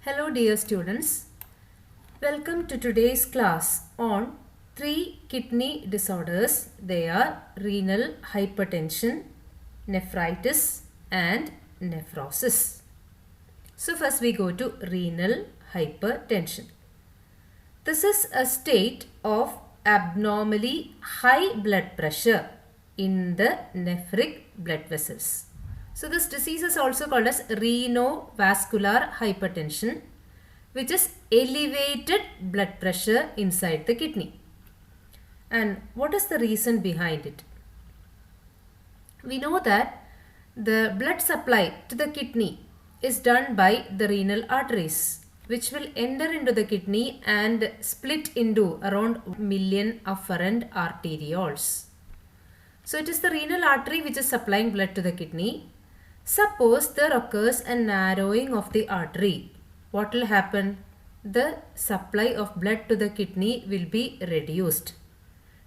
Hello dear students, welcome to today's class on three kidney disorders. They are renal hypertension, nephritis and nephrosis. So first we go to renal hypertension. This is a state of abnormally high blood pressure in the nephric blood vessels. So this disease is also called as renovascular hypertension, which is elevated blood pressure inside the kidney. And what is the reason behind it? We know that the blood supply to the kidney is done by the renal arteries, which will enter into the kidney and split into around 1 million afferent arterioles. So it is the renal artery which is supplying blood to the kidney. Suppose there occurs a narrowing of the artery. What will happen? The supply of blood to the kidney will be reduced.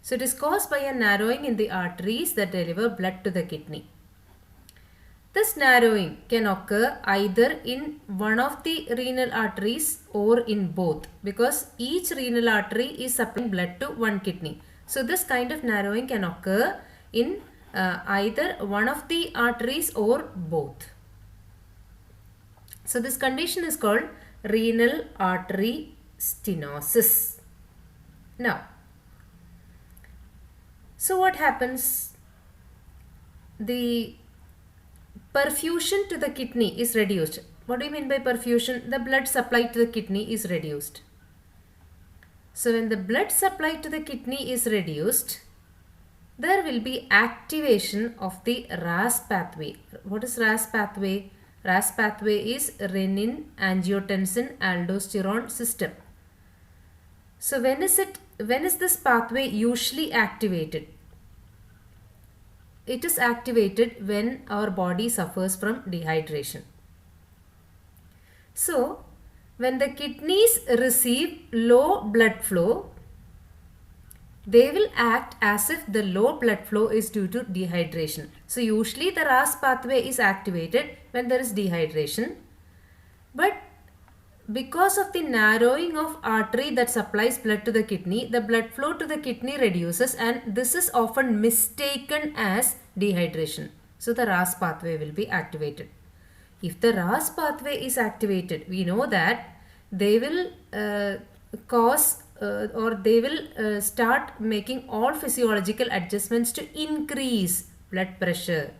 So it is caused by a narrowing in the arteries that deliver blood to the kidney. This narrowing can occur either in one of the renal arteries or in both, because each renal artery is supplying blood to one kidney. So this kind of narrowing can occur in either one of the arteries or both. So this condition is called renal artery stenosis. Now, so what happens? The perfusion to the kidney is reduced. What do you mean by perfusion? The blood supply to the kidney is reduced. So when the blood supply to the kidney is reduced, there will be activation of the RAS pathway. What is RAS pathway? RAS pathway is renin-angiotensin-aldosterone system. So when is this pathway usually activated? It is activated when our body suffers from dehydration. So when the kidneys receive low blood flow, they will act as if the low blood flow is due to dehydration. So usually the RAS pathway is activated when there is dehydration. But because of the narrowing of artery that supplies blood to the kidney, the blood flow to the kidney reduces, and this is often mistaken as dehydration. So the RAS pathway will be activated. If the RAS pathway is activated, we know that they will start making all physiological adjustments to increase blood pressure.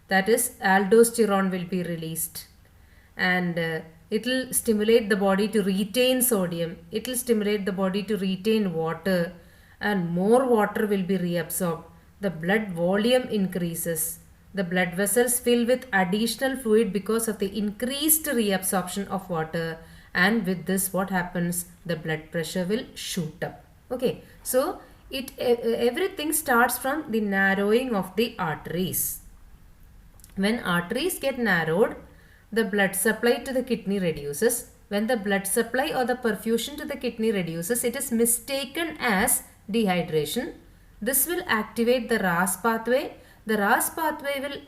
That is, aldosterone will be released, and it will stimulate the body to retain sodium. It will stimulate the body to retain water, and more water will be reabsorbed. The blood volume increases. The blood vessels fill with additional fluid because of the increased reabsorption of water. And with this, what happens? The blood pressure will shoot up. Okay, so everything starts from the narrowing of the arteries. When arteries get narrowed, the blood supply to the kidney reduces. When the blood supply or the perfusion to the kidney reduces, it is mistaken as dehydration. This will activate the RAS pathway. The RAS pathway will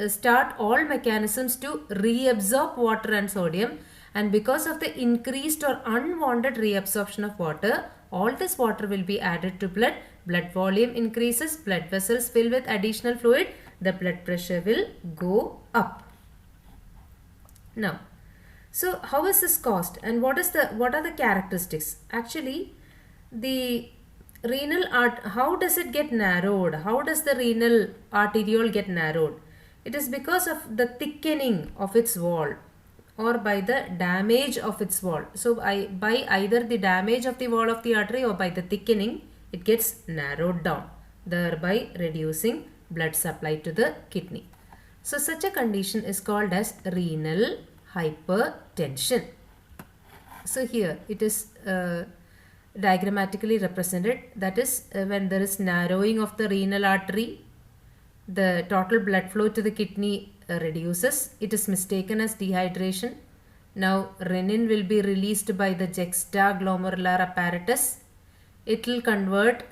start all mechanisms to reabsorb water and sodium, and because of the increased or unwanted reabsorption of water, all this water will be added to blood. Blood volume increases, blood vessels fill with additional fluid, the blood pressure will go up. Now, so how is this caused, and what are the characteristics? Actually, the renal how does it get narrowed? How does the renal arteriole get narrowed? It is because of the thickening of its wall, or by the damage of its wall. So by either the damage of the wall of the artery or by the thickening, it gets narrowed down, thereby reducing blood supply to the kidney. So such a condition is called as renal hypertension. So here it is diagrammatically represented. That is, when there is narrowing of the renal artery, the total blood flow to the kidney reduces. It is mistaken as dehydration. Now renin will be released by the juxtaglomerular apparatus. It will convert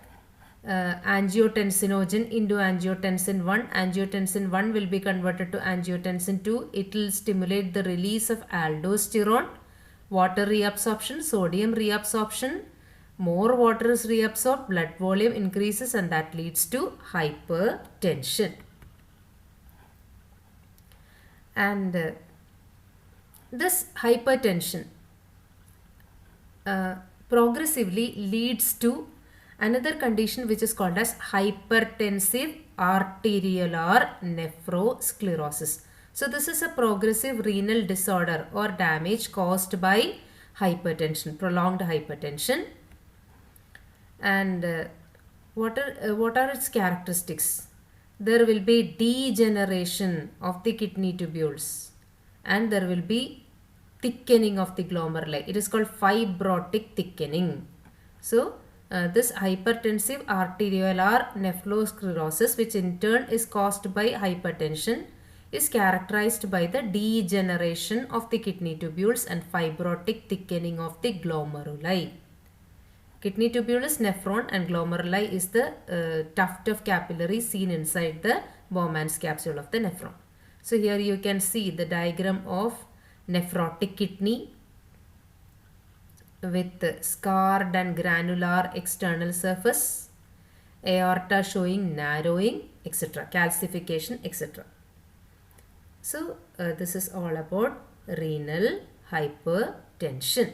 angiotensinogen into angiotensin 1. Angiotensin 1 will be converted to angiotensin 2. It will stimulate the release of aldosterone. Water reabsorption, sodium reabsorption, more water is reabsorbed, blood volume increases and that leads to hypertension. And this hypertension progressively leads to another condition which is called as hypertensive arteriolar nephrosclerosis. So this is a progressive renal disorder or damage caused by hypertension, prolonged hypertension. And what are its characteristics? There will be degeneration of the kidney tubules and there will be thickening of the glomeruli. It is called fibrotic thickening. So this hypertensive arteriolar nephrosclerosis, which in turn is caused by hypertension, is characterized by the degeneration of the kidney tubules and fibrotic thickening of the glomeruli. Kidney tubule is nephron and glomeruli is the tuft of capillaries seen inside the Bowman's capsule of the nephron. So here you can see the diagram of nephrotic kidney with scarred and granular external surface, aorta showing narrowing, etc., calcification, etc. So this is all about renal hypertension.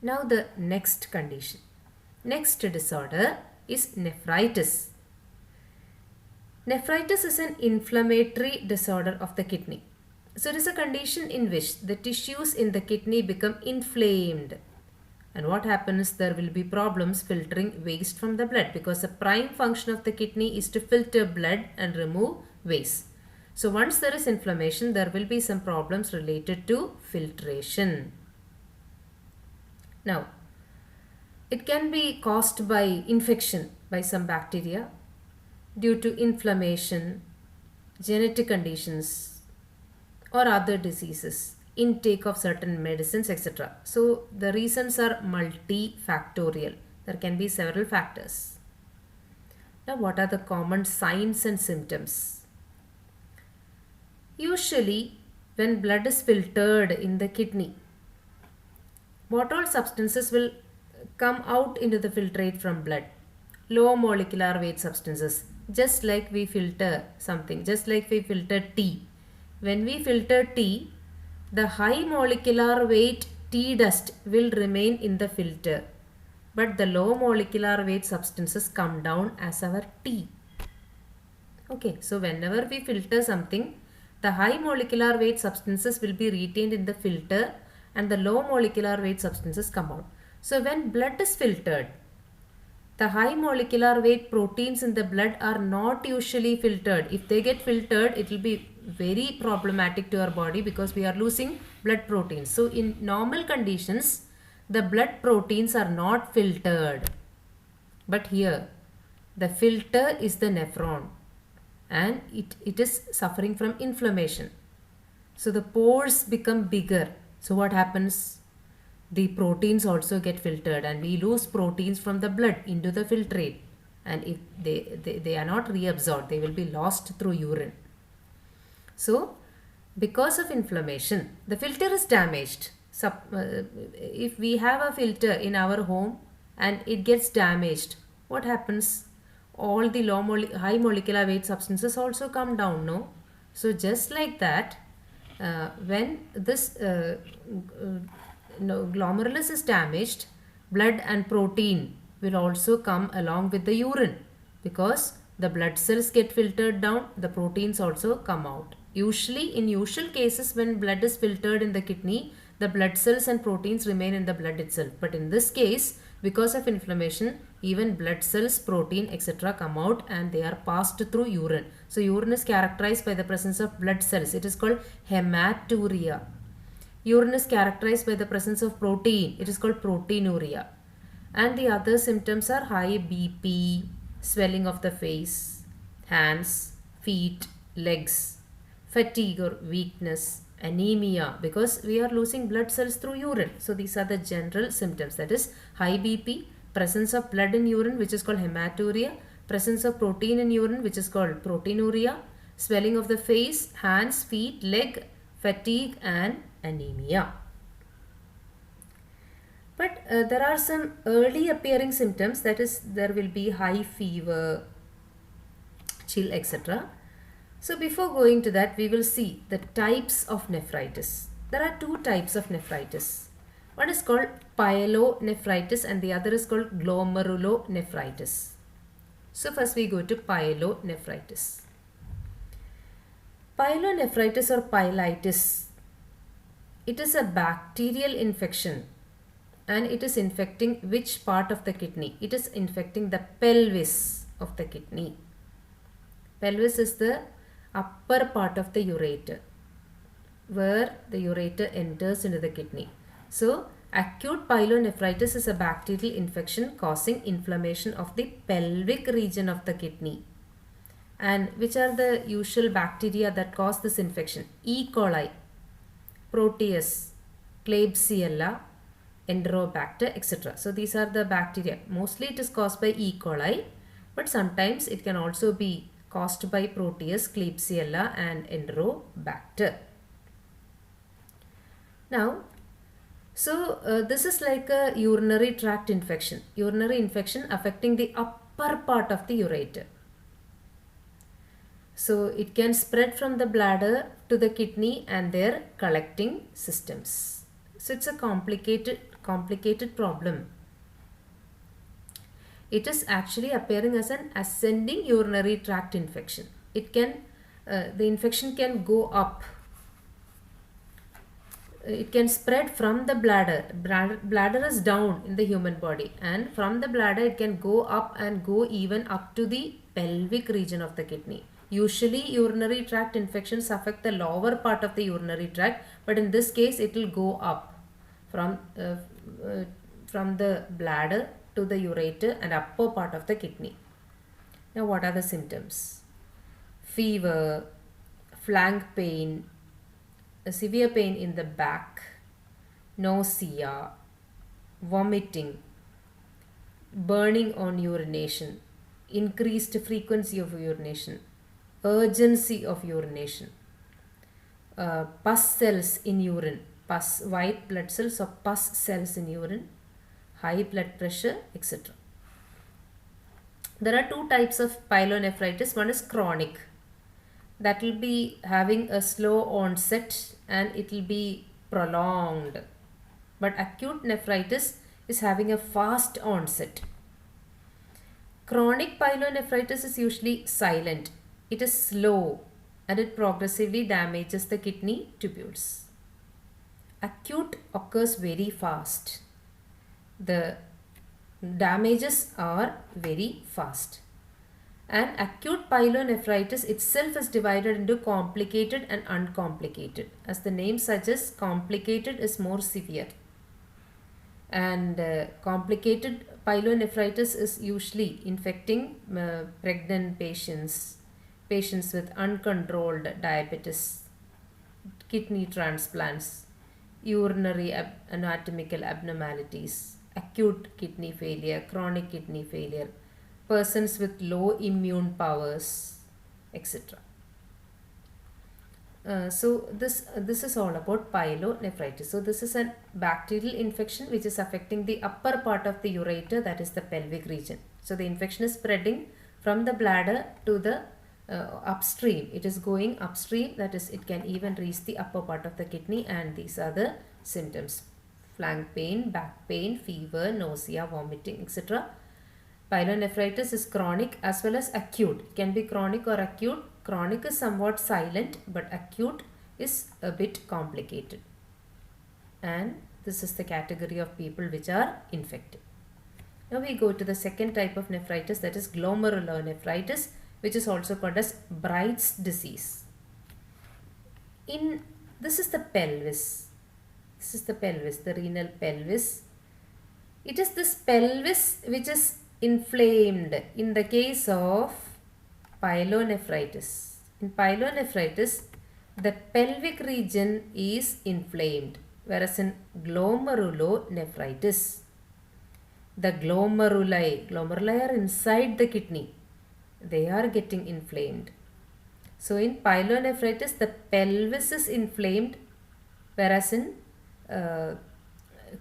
Now the next condition, next disorder is nephritis. Nephritis is an inflammatory disorder of the kidney. So it is a condition in which the tissues in the kidney become inflamed. And what happens? There will be problems filtering waste from the blood because the prime function of the kidney is to filter blood and remove waste. So once there is inflammation, there will be some problems related to filtration. Now, it can be caused by infection by some bacteria due to inflammation, genetic conditions or other diseases, intake of certain medicines, etc. So, the reasons are multifactorial. There can be several factors. Now, what are the common signs and symptoms? Usually, when blood is filtered in the kidney, what all substances will come out into the filtrate from blood? Low molecular weight substances, just like we filter something, just like we filter tea. When we filter tea, the high molecular weight tea dust will remain in the filter, but the low molecular weight substances come down as our tea. Okay, so whenever we filter something, the high molecular weight substances will be retained in the filter and the low molecular weight substances come out. So when blood is filtered, the high molecular weight proteins in the blood are not usually filtered. If they get filtered, it will be very problematic to our body because we are losing blood proteins. So in normal conditions, the blood proteins are not filtered. But here, the filter is the nephron and it is suffering from inflammation. So the pores become bigger. So what happens? The proteins also get filtered and we lose proteins from the blood into the filtrate. And if they are not reabsorbed, they will be lost through urine. So because of inflammation, the filter is damaged. If we have a filter in our home and it gets damaged, what happens? All the high molecular weight substances also come down, no? So just like that, when this glomerulus is damaged, blood and protein will also come along with the urine because the blood cells get filtered down, the proteins also come out. Usually, in usual cases, when blood is filtered in the kidney, the blood cells and proteins remain in the blood itself. But in this case, because of inflammation, even blood cells, protein, etc. come out and they are passed through urine. So urine is characterized by the presence of blood cells. It is called hematuria. Urine is characterized by the presence of protein. It is called proteinuria. And the other symptoms are high BP, swelling of the face, hands, feet, legs, fatigue or weakness, anemia because we are losing blood cells through urine. So these are the general symptoms, that is high BP, presence of blood in urine which is called hematuria, presence of protein in urine which is called proteinuria, swelling of the face, hands, feet, leg, fatigue and anemia. But there are some early appearing symptoms, that is, there will be high fever, chill, etc. So before going to that, we will see the types of nephritis. There are two types of nephritis. One is called pyelonephritis and the other is called glomerulonephritis. So first we go to pyelonephritis. Pyelonephritis or pyelitis, it is a bacterial infection and it is infecting which part of the kidney? It is infecting the pelvis of the kidney. Pelvis is the upper part of the ureter where the ureter enters into the kidney. So acute pyelonephritis is a bacterial infection causing inflammation of the pelvic region of the kidney. And which are the usual bacteria that cause this infection? E. coli, Proteus, Klebsiella, Enterobacter, etc. So these are the bacteria. Mostly it is caused by E. coli, but sometimes it can also be caused by Proteus, Klebsiella and Enterobacter. Now, this is like a urinary tract infection. Urinary infection affecting the upper part of the ureter. So it can spread from the bladder to the kidney and their collecting systems. So it's a complicated problem. It is actually appearing as an ascending urinary tract infection. It can, the infection can go up. It can spread from the bladder. Bladder is down in the human body, and from the bladder it can go up and go even up to the pelvic region of the kidney. Usually urinary tract infections affect the lower part of the urinary tract, but in this case it will go up from the bladder to the ureter and upper part of the kidney. Now what are the symptoms? Fever, flank pain, a severe pain in the back, nausea, vomiting, burning on urination, increased frequency of urination, urgency of urination, pus cells in urine, pus, white blood cells or pus cells in urine, high blood pressure, etc. There are two types of pyelonephritis. One is chronic. That will be having a slow onset and it will be prolonged. But acute nephritis is having a fast onset. Chronic pyelonephritis is usually silent. It is slow and it progressively damages the kidney tubules. Acute occurs very fast. The damages are very fast. And acute pyelonephritis itself is divided into complicated and uncomplicated. As the name suggests, complicated is more severe. And complicated pyelonephritis is usually infecting pregnant patients, patients with uncontrolled diabetes, kidney transplants, urinary anatomical abnormalities, acute kidney failure, chronic kidney failure, persons with low immune powers, etc. So this is all about pyelonephritis. So this is a bacterial infection which is affecting the upper part of the ureter, that is the pelvic region. So the infection is spreading from the bladder to the upstream. It is going upstream, that is it can even reach the upper part of the kidney, and these are the symptoms: flank pain, back pain, fever, nausea, vomiting, etc. Pyelonephritis is chronic as well as acute. It can be chronic or acute. Chronic is somewhat silent, but acute is a bit complicated. And this is the category of people which are infected. Now we go to the second type of nephritis, that is glomerulonephritis, which is also called as Bright's disease. This is the pelvis. This is the pelvis, the renal pelvis. It is this pelvis which is inflamed in the case of pyelonephritis. In pyelonephritis, the pelvic region is inflamed, whereas in glomerulonephritis, the glomeruli are inside the kidney. They are getting inflamed. So in pyelonephritis, the pelvis is inflamed, whereas in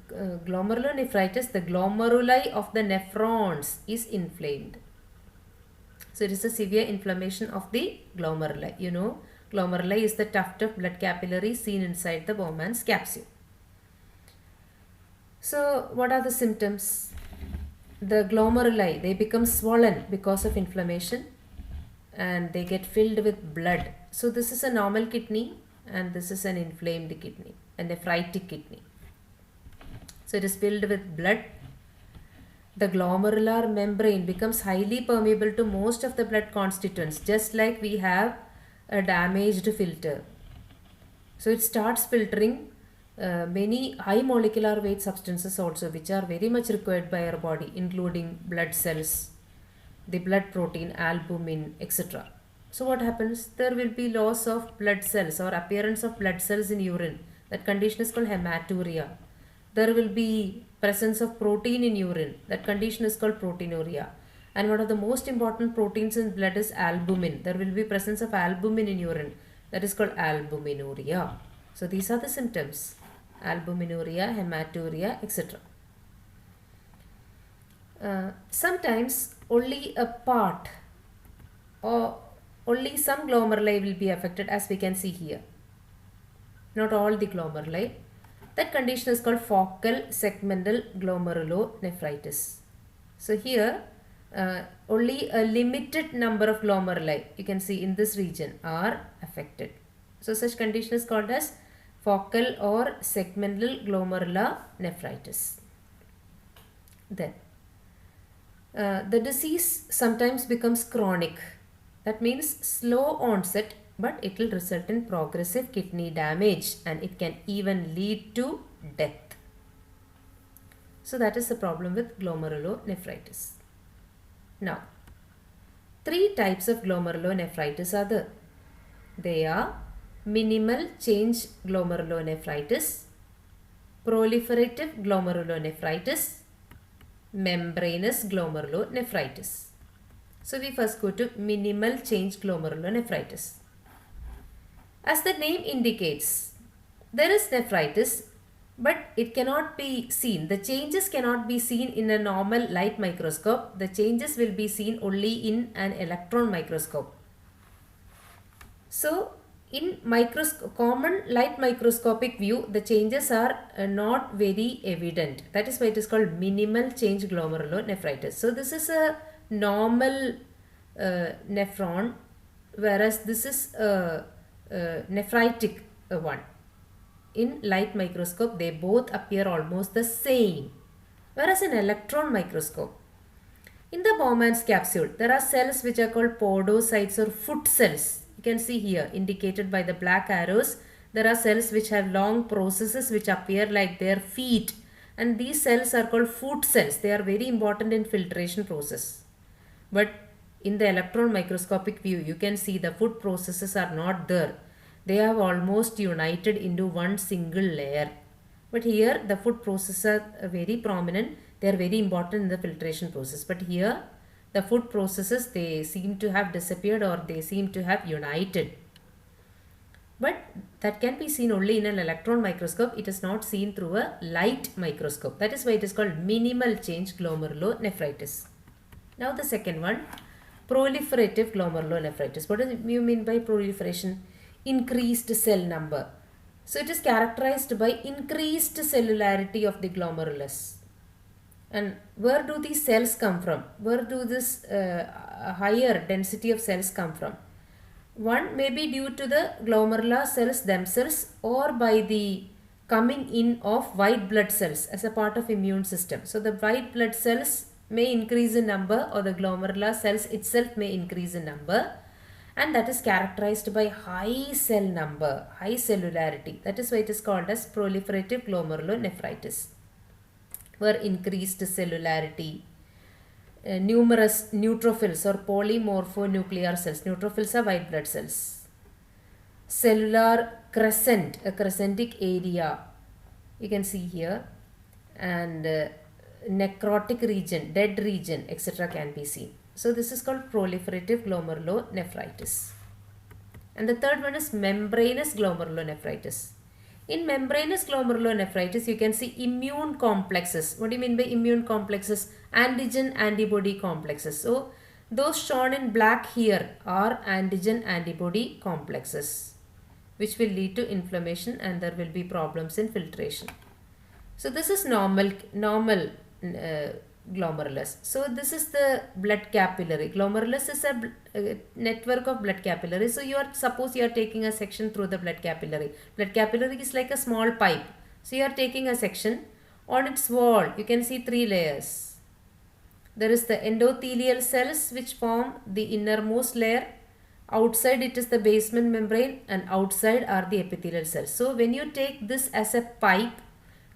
glomerulonephritis, the glomeruli of the nephrons is inflamed. So it is a severe inflammation of the glomeruli. You know, glomeruli is the tuft of blood capillaries seen inside the Bowman's capsule. So what are the symptoms? The glomeruli, they become swollen because of inflammation and they get filled with blood. So this is a normal kidney and this is an inflamed kidney, a nephritic kidney. So it is filled with blood. The glomerular membrane becomes highly permeable to most of the blood constituents, just like we have a damaged filter. So it starts filtering many high molecular weight substances also, which are very much required by our body, including blood cells, the blood protein, albumin, etc. So what happens? There will be loss of blood cells or appearance of blood cells in urine. That condition is called hematuria. There will be presence of protein in urine. That condition is called proteinuria. And one of the most important proteins in blood is albumin. There will be presence of albumin in urine. That is called albuminuria. So these are the symptoms: albuminuria, hematuria, etc. Sometimes only a part or only some glomeruli will be affected, as we can see here. Not all the glomeruli. That condition is called focal segmental glomerulonephritis. So here only a limited number of glomeruli, you can see in this region, are affected. So such condition is called as focal or segmental glomerulonephritis. Then the disease sometimes becomes chronic. That means slow onset, but it will result in progressive kidney damage and it can even lead to death. So that is the problem with glomerulonephritis. Now, 3 types of glomerulonephritis are there. They are minimal change glomerulonephritis, proliferative glomerulonephritis, membranous glomerulonephritis. So we first go to minimal change glomerulonephritis. As the name indicates, there is nephritis, but it cannot be seen. The changes cannot be seen in a normal light microscope. The changes will be seen only in an electron microscope. So in common light microscopic view, the changes are not very evident. That is why it is called minimal change glomerulonephritis. So this is a normal nephron, whereas this is a nephritic one. In light microscope, they both appear almost the same. Whereas in electron microscope, in the Bowman's capsule, there are cells which are called podocytes or foot cells. You can see here indicated by the black arrows. There are cells which have long processes which appear like their feet, and these cells are called foot cells. They are very important in filtration process. But in the electron microscopic view, you can see the foot processes are not there. They have almost united into one single layer. But here the foot processes are very prominent. They are very important in the filtration process. But here the foot processes, they seem to have disappeared or they seem to have united. But that can be seen only in an electron microscope. It is not seen through a light microscope. That is why it is called minimal change glomerulonephritis. Now the second one, proliferative glomerulonephritis. What do you mean by proliferation? Increased cell number. So it is characterized by increased cellularity of the glomerulus. And where do these cells come from? Where do this higher density of cells come from? One may be due to the glomerular cells themselves or by the coming in of white blood cells as a part of immune system. So the white blood cells may increase in number or the glomerular cells itself may increase in number, and that is characterized by high cell number, high cellularity. That is why it is called as proliferative glomerulonephritis, where increased cellularity, numerous neutrophils or polymorphonuclear cells. Neutrophils are white blood cells. Cellular crescent, a crescentic area, you can see here, and necrotic region, dead region, etc. can be seen. So this is called proliferative glomerulonephritis. And the third one is membranous glomerulonephritis. In membranous glomerulonephritis, you can see immune complexes. What do you mean by immune complexes? Antigen antibody complexes. So, those shown in black here are antigen antibody complexes, which will lead to inflammation and there will be problems in filtration. So this is normal glomerulus. So this is the blood capillary. Glomerulus is a network of blood capillaries. So suppose you are taking a section through the blood capillary. Blood capillary is like a small pipe. So you are taking a section. On its wall, you can see three layers. There is the endothelial cells which form the innermost layer. Outside it is the basement membrane and outside are the epithelial cells. So when you take this as a pipe,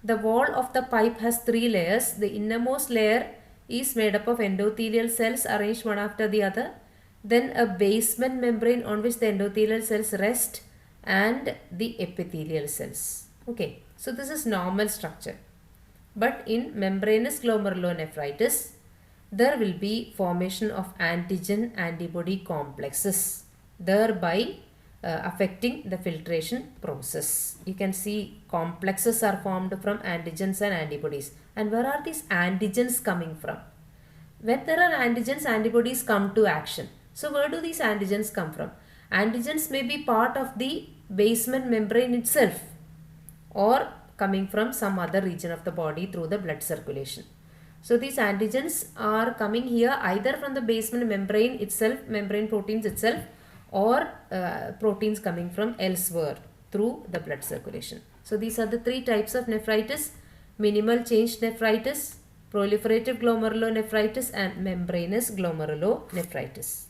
the wall of the pipe has three layers. The innermost layer is made up of endothelial cells arranged one after the other. Then a basement membrane on which the endothelial cells rest and the epithelial cells. Okay, so this is normal structure. But in membranous glomerulonephritis, there will be formation of antigen antibody complexes, thereby affecting the filtration process. You can see complexes are formed from antigens and antibodies. And where are these antigens coming from? When there are antigens, antibodies come to action. So where do these antigens come from? Antigens may be part of the basement membrane itself or coming from some other region of the body through the blood circulation. So these antigens are coming here either from the basement membrane itself, membrane proteins itself, or proteins coming from elsewhere through the blood circulation. So these are the three types of nephritis: minimal change nephritis, proliferative glomerulonephritis, and membranous glomerulonephritis.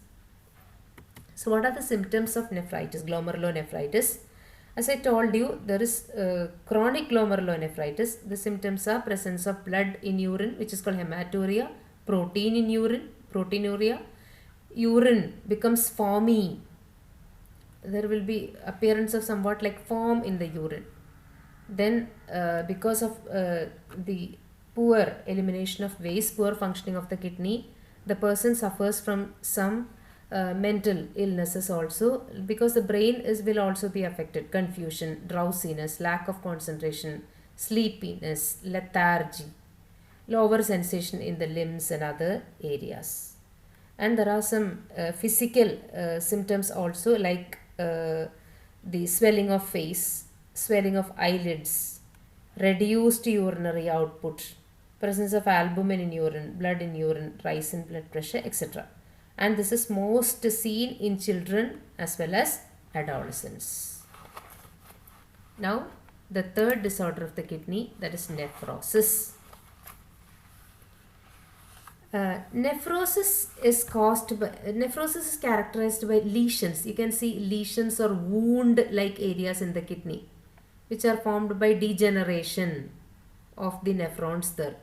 So what are the symptoms of nephritis, glomerulonephritis? As I told you, there is chronic glomerulonephritis. The symptoms are presence of blood in urine, which is called hematuria, protein in urine, proteinuria. Urine becomes foamy. There will be appearance of somewhat like foam in the urine. Then because of the poor elimination of waste, poor functioning of the kidney, the person suffers from some mental illnesses also, because the brain will also be affected. Confusion, drowsiness, lack of concentration, sleepiness, lethargy, lower sensation in the limbs and other areas. And there are some physical symptoms also, like the swelling of face, swelling of eyelids, reduced urinary output, presence of albumin in urine, blood in urine, rise in blood pressure, etc. And this is most seen in children as well as adolescents. Now, the third disorder of the kidney, that is nephrosis. Nephrosis is characterized by lesions. You can see lesions or wound-like areas in the kidney, which are formed by degeneration of the nephrons there.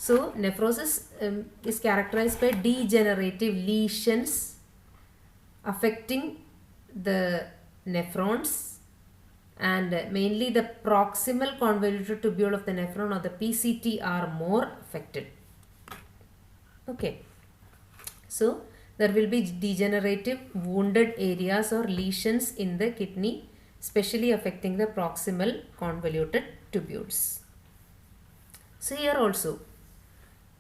So, nephrosis is characterized by degenerative lesions affecting the nephrons, and mainly the proximal convoluted tubule of the nephron, or the PCT, are more affected. Okay, so there will be degenerative wounded areas or lesions in the kidney, especially affecting the proximal convoluted tubules. So here also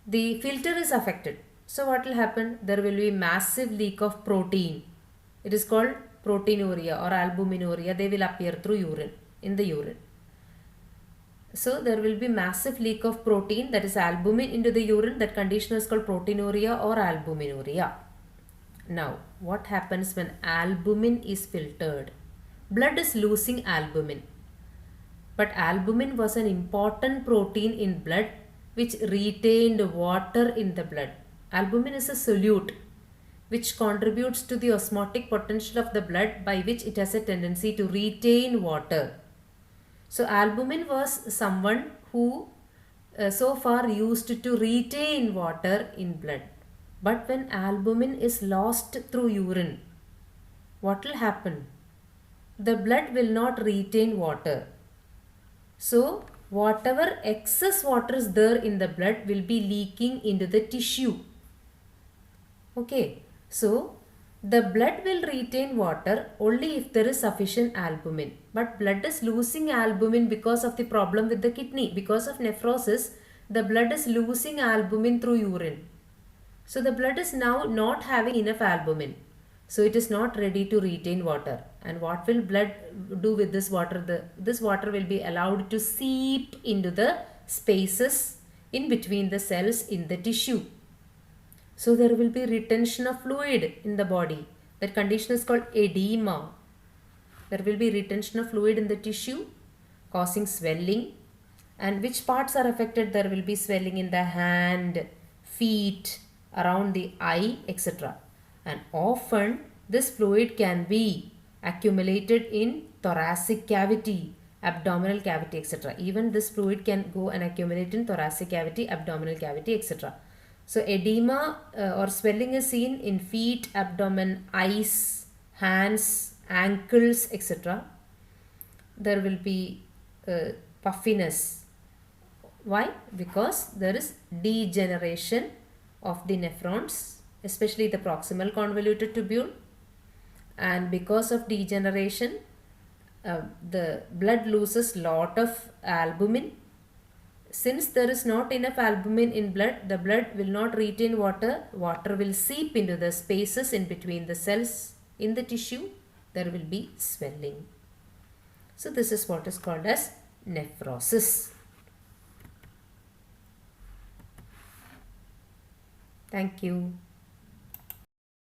the filter is affected. So what will happen? There will be massive leak of protein. It is called proteinuria or albuminuria. They will appear through urine, in the urine. So there will be massive leak of protein, that is albumin, into the urine. That condition is called proteinuria or albuminuria. Now, what happens when albumin is filtered? Blood is losing albumin. But albumin was an important protein in blood which retained water in the blood. Albumin is a solute which contributes to the osmotic potential of the blood, by which it has a tendency to retain water. So albumin was someone who so far used to retain water in blood. But when albumin is lost through urine, what will happen? The blood will not retain water. So whatever excess water is there in the blood will be leaking into the tissue. Okay, so The blood will retain water only if there is sufficient albumin. But blood is losing albumin because of the problem with the kidney. Because of nephrosis, the blood is losing albumin through urine. So the blood is now not having enough albumin. So it is not ready to retain water. And what will blood do with this water? This water will be allowed to seep into the spaces in between the cells in the tissue. So there will be retention of fluid in the body. That condition is called edema. There will be retention of fluid in the tissue causing swelling. And which parts are affected? There will be swelling in the hand, feet, around the eye, etc. And often this fluid can be accumulated in thoracic cavity, abdominal cavity, etc. Even this fluid can go and accumulate in thoracic cavity, abdominal cavity, etc. So edema or swelling is seen in feet, abdomen, eyes, hands, ankles, etc. There will be puffiness. Why? Because there is degeneration of the nephrons, especially the proximal convoluted tubule, and because of degeneration, the blood loses lot of albumin. Since there is not enough albumin in blood, the blood will not retain water. Water will seep into the spaces in between the cells in the tissue. There will be swelling. So this is what is called as nephrosis. Thank you.